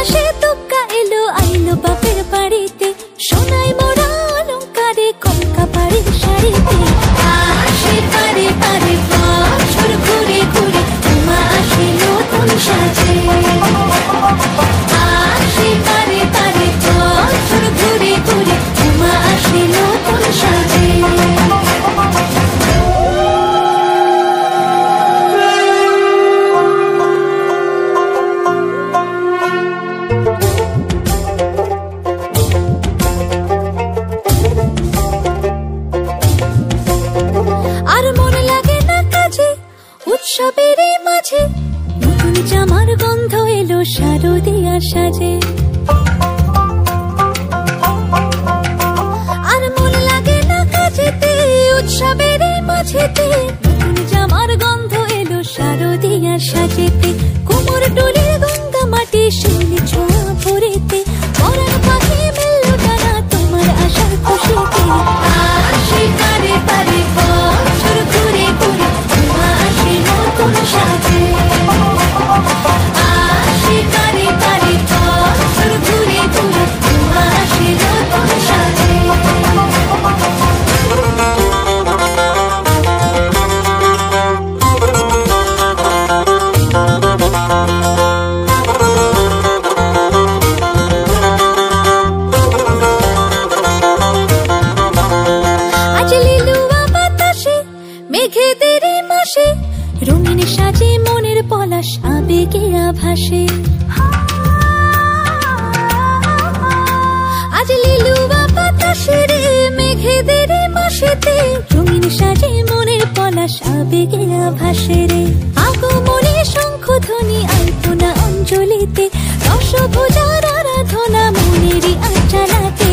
মাসে তুক্কা এলো আইলো বাপের বাড়িতে, সোনাই মোড়া অলংকারে কলকা বাড়ির শাড়িতে। আসে পারে পারে বছর ঘুরে ঘুরে উমা আসে নতুন সাজে। আসে পারে পারে বছর ঘুরে ঘুরে উমা আসে নতুন সাজে। আর মন লাগে না কাজে উৎসবের মাঝে, নতুন জামার গন্ধ এলো শারদিয়া সাজে। আর মন লাগে না কাজেতে উৎসবের মাঝেতে, নতুন জামার গন্ধ এলো শারদিয়া সাজেতে। কোমর ডোলের গঙ্গা মাটি শিউলি ছোঁয়া ভরেতে, পরাণ পাখি মেললো ডানা তোমার আশার খুশিতে। আসে পারে পারে বছর ঘুরে ঘুরে উমা আসে নতুন সাজে। আসে পারে পারে বছর ঘুরে ঘুরে উমা আসে নতুন সাজে। আজ লিলুয়া বাতাসে মেঘেদের মাসে, রঙিন সাজে মনের পলাশ আবেগে আভাসে। আজ লিলুয়া বাতাসে রে মেঘেদের মাসেতে, রঙিন সাজে মনের পলাশ আবেগে আভাসে রে। আগমনে শঙ্খ ধ্বনি আলপনা অঞ্জলিতে, দশভুজার আরাধনা মনেরই আঞ্চলাতে।